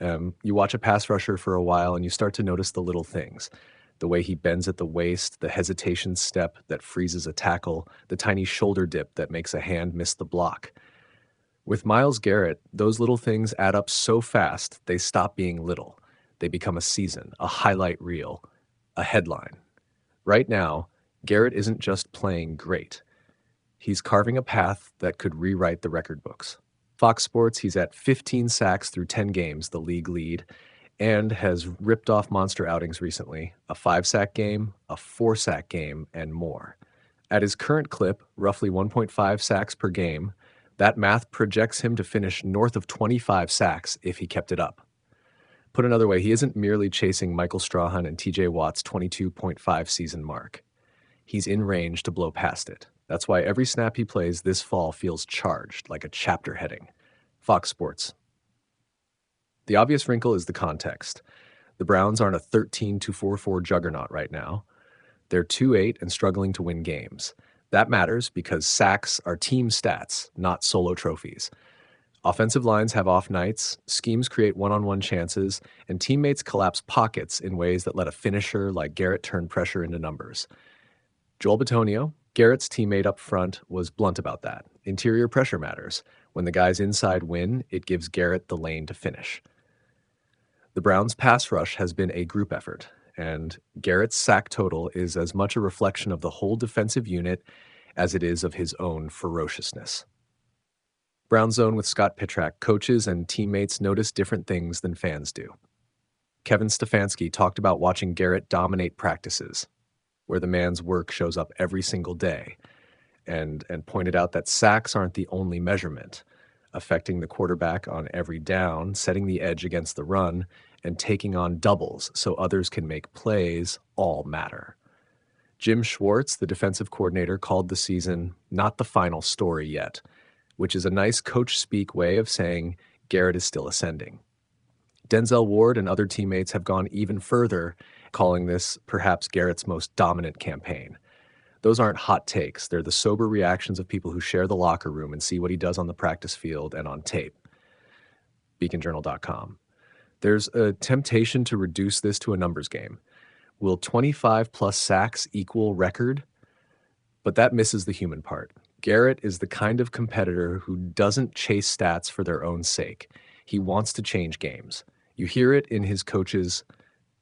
You watch a pass rusher for a while and you start to notice the little things. The way he bends at the waist, the hesitation step that freezes a tackle, the tiny shoulder dip that makes a hand miss the block. With Myles Garrett, those little things add up so fast they stop being little. They become a season, a highlight reel, a headline. Right now, Garrett isn't just playing great. He's carving a path that could rewrite the record books. Fox Sports, he's at 15 sacks through 10 games, the league lead, and has ripped off monster outings recently, a 5-sack game, a 4-sack game, and more. At his current clip, roughly 1.5 sacks per game, that math projects him to finish north of 25 sacks if he kept it up. Put another way, he isn't merely chasing Michael Strahan and TJ Watt's 22.5 season mark. He's in range to blow past it. That's why every snap he plays this fall feels charged, like a chapter heading. Fox Sports. The obvious wrinkle is the context. The Browns aren't a 13-4-4 juggernaut right now. They're 2-8 and struggling to win games. That matters because sacks are team stats, not solo trophies. Offensive lines have off nights, schemes create one-on-one chances, and teammates collapse pockets in ways that let a finisher like Garrett turn pressure into numbers. Joel Bitonio, Garrett's teammate up front, was blunt about that. Interior pressure matters. When the guys inside win, it gives Garrett the lane to finish. The Browns' pass rush has been a group effort, and Garrett's sack total is as much a reflection of the whole defensive unit as it is of his own ferociousness. Brown Zone with Scott Pittrack. Coaches and teammates notice different things than fans do. Kevin Stefanski talked about watching Garrett dominate practices, where the man's work shows up every single day, and pointed out that sacks aren't the only measurement. Affecting the quarterback on every down, setting the edge against the run, and taking on doubles so others can make plays all matter. Jim Schwartz, the defensive coordinator, called the season not the final story yet, which is a nice coach-speak way of saying Garrett is still ascending. Denzel Ward and other teammates have gone even further, calling this perhaps Garrett's most dominant campaign. Those aren't hot takes. They're the sober reactions of people who share the locker room and see what he does on the practice field and on tape. BeaconJournal.com. There's a temptation to reduce this to a numbers game. Will 25-plus sacks equal record? But that misses the human part. Garrett is the kind of competitor who doesn't chase stats for their own sake. He wants to change games. You hear it in his coaches'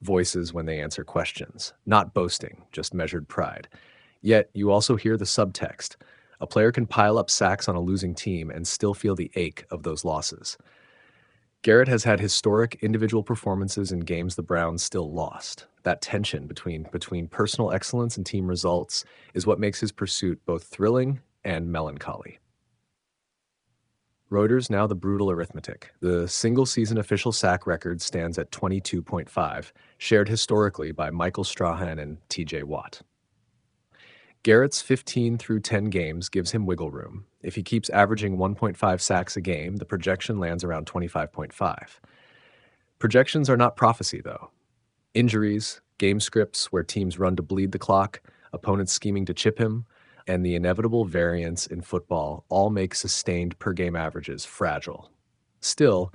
voices when they answer questions. Not boasting, just measured pride. Yet, you also hear the subtext. A player can pile up sacks on a losing team and still feel the ache of those losses. Garrett has had historic individual performances in games the Browns still lost. That tension between personal excellence and team results is what makes his pursuit both thrilling and melancholy. Reuters, now the brutal arithmetic. The single-season official sack record stands at 22.5, shared historically by Michael Strahan and TJ Watt. Garrett's 15 through 10 games gives him wiggle room. If he keeps averaging 1.5 sacks a game, the projection lands around 25.5. Projections are not prophecy, though. Injuries, game scripts where teams run to bleed the clock, opponents scheming to chip him, and the inevitable variance in football all make sustained per-game averages fragile. Still,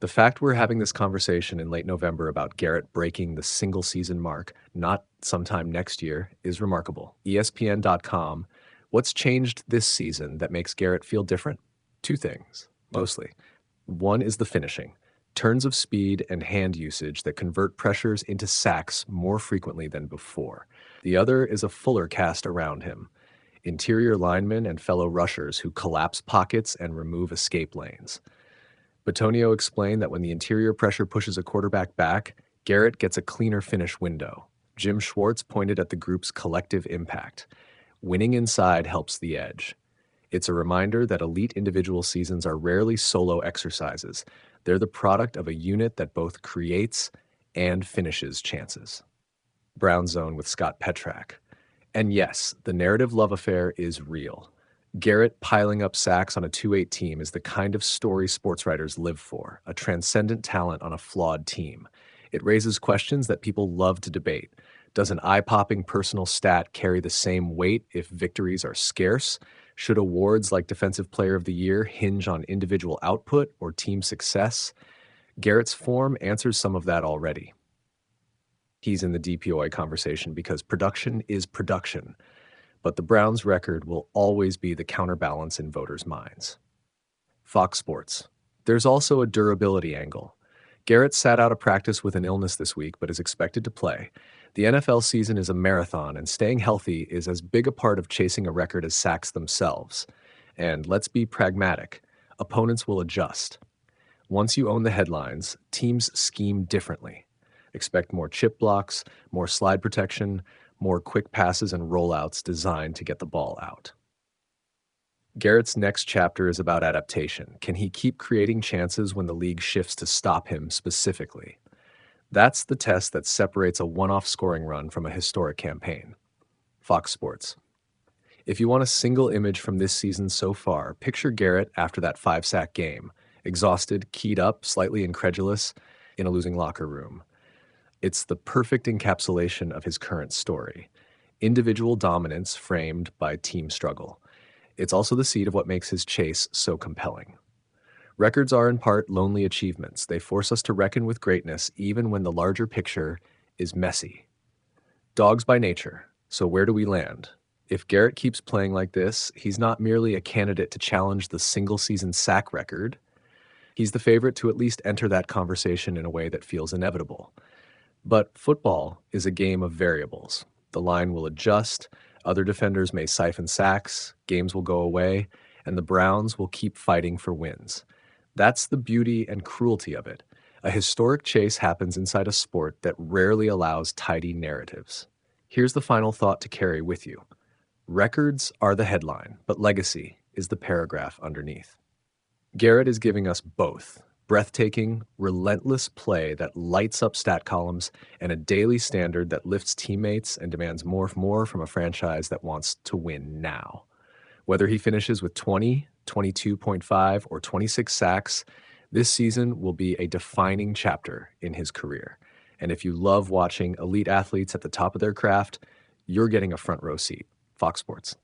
the fact we're having this conversation in late November about Garrett breaking the single-season mark, not sometime next year, is remarkable. ESPN.com. What's changed this season that makes Garrett feel different? Two things, mostly. One is the finishing. Turns of speed and hand usage that convert pressures into sacks more frequently than before. The other is a fuller cast around him. Interior linemen and fellow rushers who collapse pockets and remove escape lanes. Bitonio explained that when the interior pressure pushes a quarterback back, Garrett gets a cleaner finish window. Jim Schwartz pointed at the group's collective impact. Winning inside helps the edge. It's a reminder that elite individual seasons are rarely solo exercises. They're the product of a unit that both creates and finishes chances. Brown Zone with Scott Pittrack. And yes, the narrative love affair is real. Garrett piling up sacks on a 2-8 team is the kind of story sports writers live for, a transcendent talent on a flawed team. It raises questions that people love to debate. Does an eye-popping personal stat carry the same weight if victories are scarce? Should awards like Defensive Player of the Year hinge on individual output or team success? Garrett's form answers some of that already. He's in the DPOY conversation because production is production, but the Browns' record will always be the counterbalance in voters' minds. Fox Sports. There's also a durability angle. Garrett sat out of practice with an illness this week but is expected to play. The NFL season is a marathon, and staying healthy is as big a part of chasing a record as sacks themselves. And let's be pragmatic. Opponents will adjust. Once you own the headlines, teams scheme differently. Expect more chip blocks, more slide protection, more quick passes and rollouts designed to get the ball out. Garrett's next chapter is about adaptation. Can he keep creating chances when the league shifts to stop him specifically? That's the test that separates a one-off scoring run from a historic campaign. Fox Sports. If you want a single image from this season so far, picture Garrett after that 5-sack game, exhausted, keyed up, slightly incredulous, in a losing locker room. It's the perfect encapsulation of his current story. Individual dominance framed by team struggle. It's also the seed of what makes his chase so compelling. Records are in part lonely achievements. They force us to reckon with greatness even when the larger picture is messy. Dogs by nature. So where do we land? If Garrett keeps playing like this, he's not merely a candidate to challenge the single-season sack record. He's the favorite to at least enter that conversation in a way that feels inevitable. But football is a game of variables. The line will adjust, other defenders may siphon sacks, games will go away, and the Browns will keep fighting for wins. That's the beauty and cruelty of it. A historic chase happens inside a sport that rarely allows tidy narratives. Here's the final thought to carry with you. Records are the headline, but legacy is the paragraph underneath. Garrett is giving us both. Breathtaking, relentless play that lights up stat columns and a daily standard that lifts teammates and demands more from a franchise that wants to win now. Whether he finishes with 20, 22.5, or 26 sacks, this season will be a defining chapter in his career. And if you love watching elite athletes at the top of their craft, you're getting a front row seat. Fox Sports.